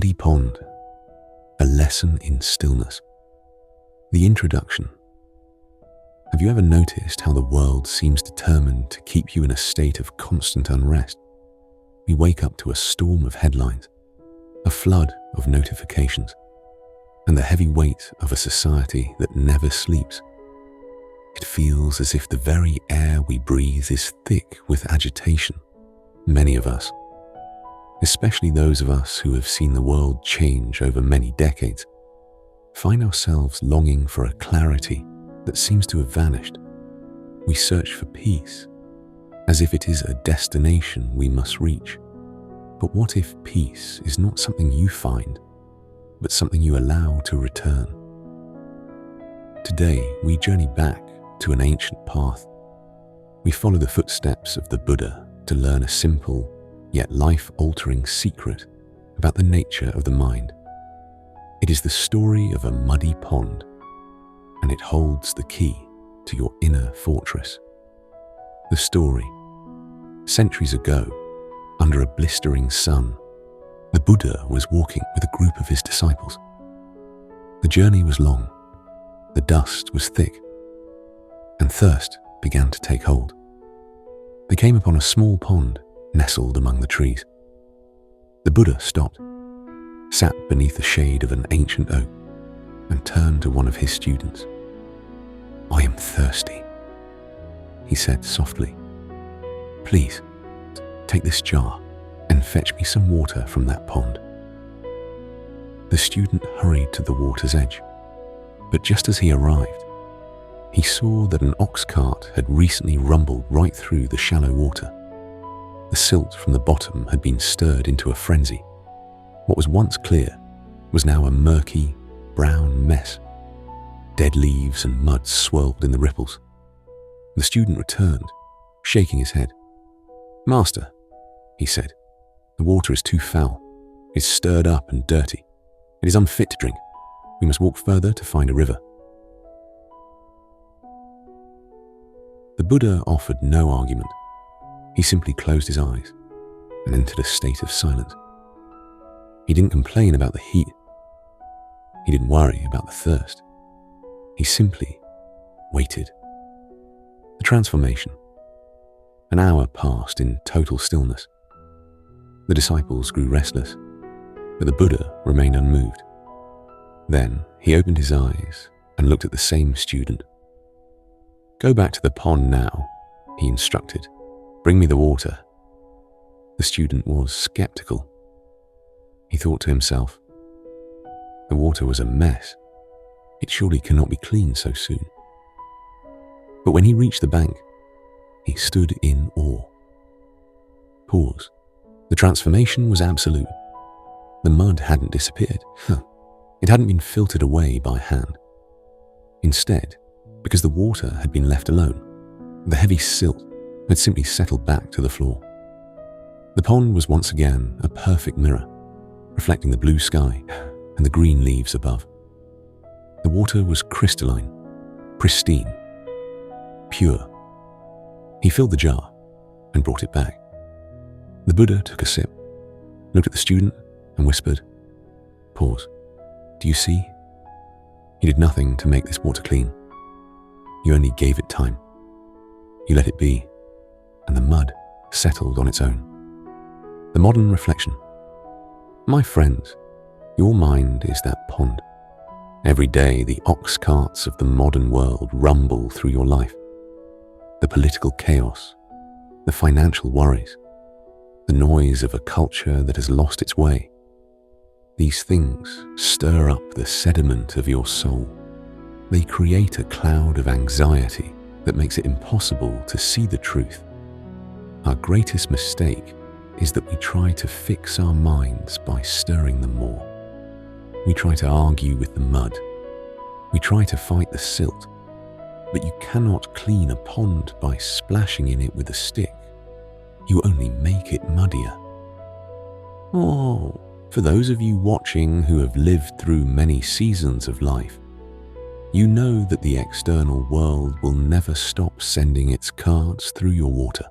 muddy pond, a lesson in stillness. The introduction. Have you ever noticed how the world seems determined to keep you in a state of constant unrest? We wake up to a storm of headlines, a flood of notifications, and the heavy weight of a society that never sleeps. It feels as if the very air we breathe is thick with agitation. Many of us, especially those of us who have seen the world change over many decades, find ourselves longing for a clarity that seems to have vanished. We search for peace, as if it is a destination we must reach. But what if peace is not something you find, but something you allow to return? Today, we journey back to an ancient path. We follow the footsteps of the Buddha to learn a simple, yet life-altering secret about the nature of the mind. It is the story of a muddy pond, and it holds the key to your inner fortress. The story. Centuries ago, under a blistering sun, the Buddha was walking with a group of his disciples. The journey was long, the dust was thick, and thirst began to take hold. They came upon a small pond nestled among the trees. The Buddha stopped, sat beneath the shade of an ancient oak, and turned to one of his students. "I am thirsty," he said softly. "Please, take this jar and fetch me some water from that pond." The student hurried to the water's edge, but just as he arrived, he saw that an ox cart had recently rumbled right through the shallow water. The silt from the bottom had been stirred into a frenzy. What was once clear was now a murky, brown mess. Dead leaves and mud swirled in the ripples. The student returned, shaking his head. "Master," he said, "the water is too foul. It is stirred up and dirty. It is unfit to drink. We must walk further to find a river." The Buddha offered no argument. He simply closed his eyes and entered a state of silence. He didn't complain about the heat. He didn't worry about the thirst. He simply waited. The transformation. An hour passed in total stillness. The disciples grew restless, but the Buddha remained unmoved. Then he opened his eyes and looked at the same student. "Go back to the pond now," he instructed. "Bring me the water." The student was skeptical. He thought to himself, the water was a mess. It surely cannot be clean so soon. But when he reached the bank, he stood in awe. Pause. The transformation was absolute. The mud hadn't disappeared. It hadn't been filtered away by hand. Instead, because the water had been left alone, the heavy silt had simply settled back to the floor. The pond was once again a perfect mirror, reflecting the blue sky and the green leaves above. The water was crystalline, pristine, pure. He filled the jar and brought it back. The Buddha took a sip, looked at the student and whispered, "Pause. Do you see? You did nothing to make this water clean. You only gave it time. You let it be, and the mud settled on its own." The modern reflection. My friends, your mind is that pond. Every day the ox carts of the modern world rumble through your life. The political chaos, the financial worries, the noise of a culture that has lost its way. These things stir up the sediment of your soul. They create a cloud of anxiety that makes it impossible to see the truth. Our greatest mistake is that we try to fix our minds by stirring them more. We try to argue with the mud. We try to fight the silt. But you cannot clean a pond by splashing in it with a stick. You only make it muddier. Oh, for those of you watching who have lived through many seasons of life, you know that the external world will never stop sending its cards through your water.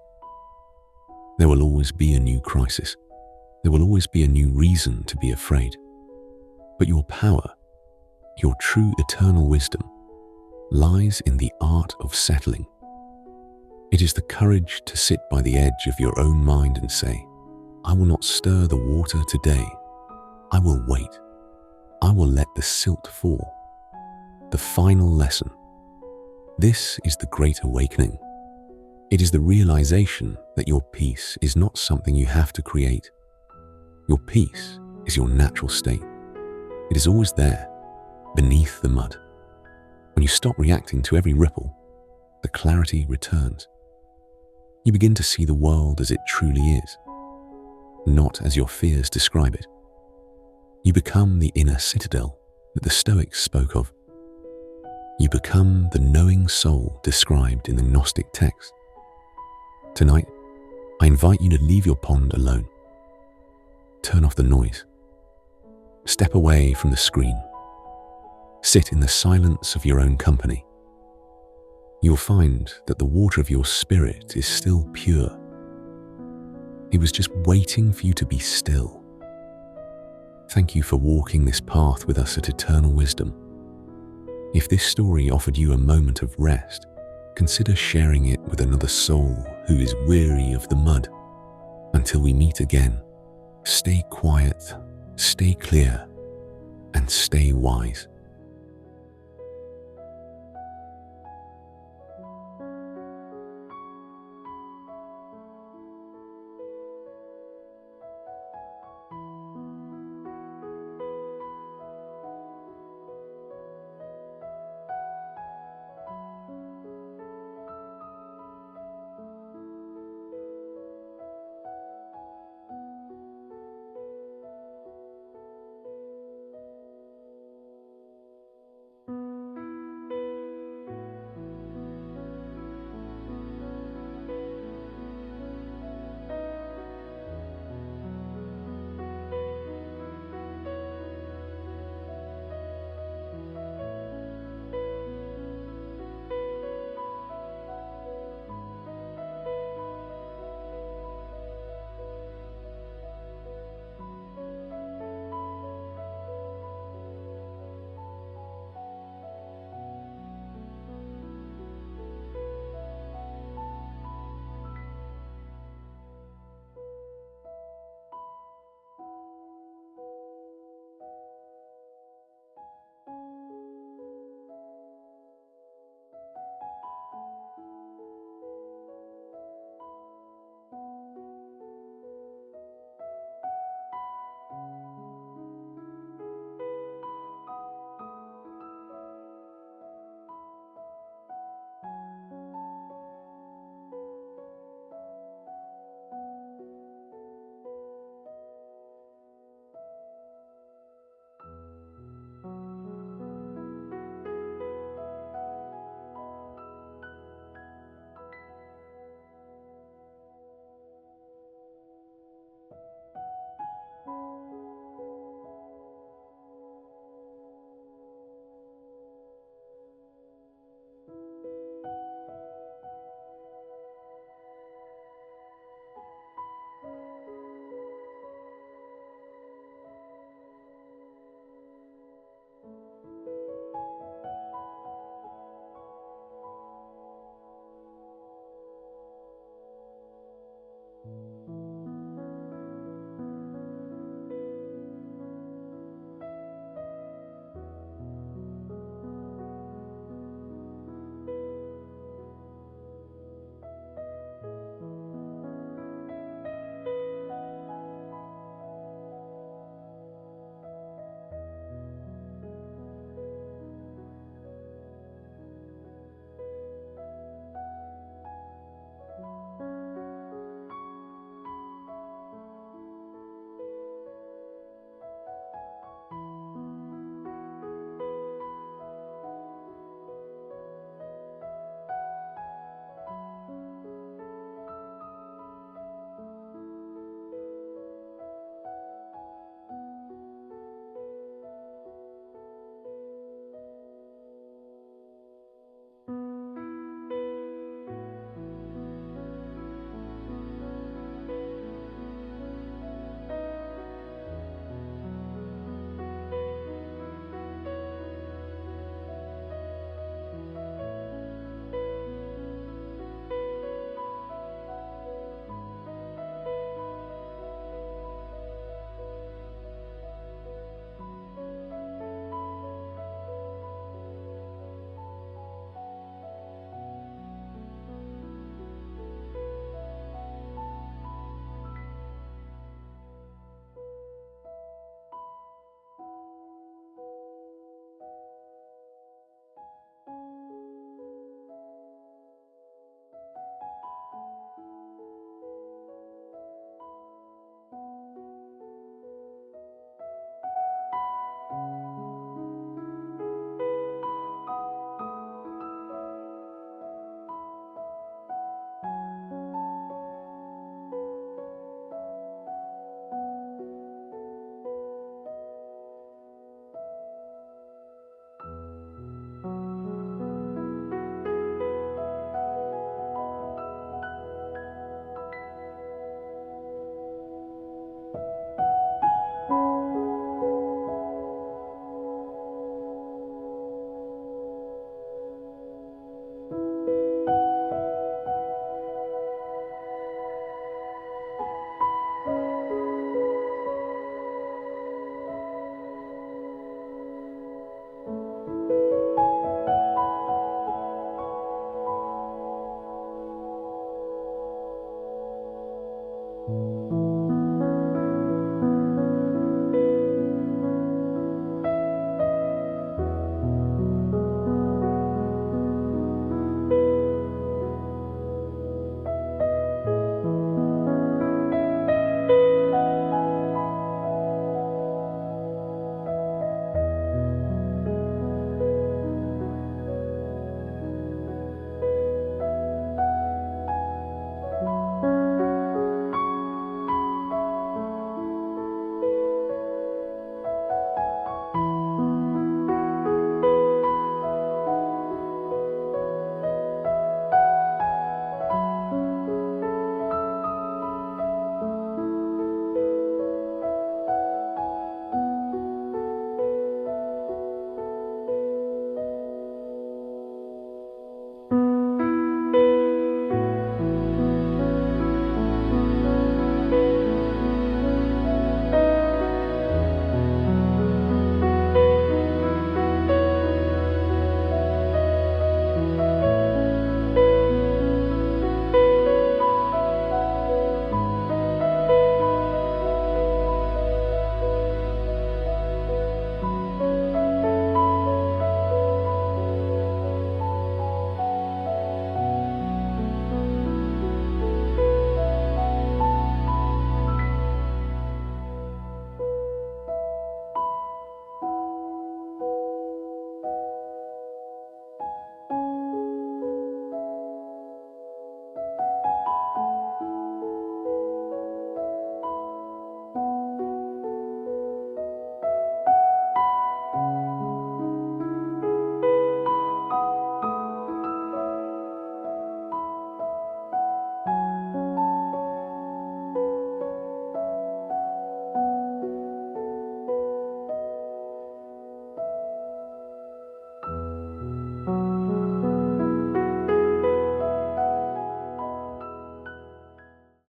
There will always be a new crisis, There will always be a new reason to be afraid. But your power, your true eternal wisdom, lies in the art of settling. It is the courage to sit by the edge of your own mind and say, I will not stir the water today. I will wait. I will let the silt fall. The final lesson. This is the great awakening. It is the realization that your peace is not something you have to create. Your peace is your natural state. It is always there, beneath the mud. When you stop reacting to every ripple, the clarity returns. You begin to see the world as it truly is, not as your fears describe it. You become the inner citadel that the Stoics spoke of. You become the knowing soul described in the Gnostic text. Tonight, I invite you to leave your pond alone. Turn off the noise. Step away from the screen. Sit in the silence of your own company. You'll find that the water of your spirit is still pure. It was just waiting for you to be still. Thank you for walking this path with us at Eternal Wisdom. If this story offered you a moment of rest, consider sharing it with another soul who is weary of the mud. Until we meet again, stay quiet, stay clear, and stay wise.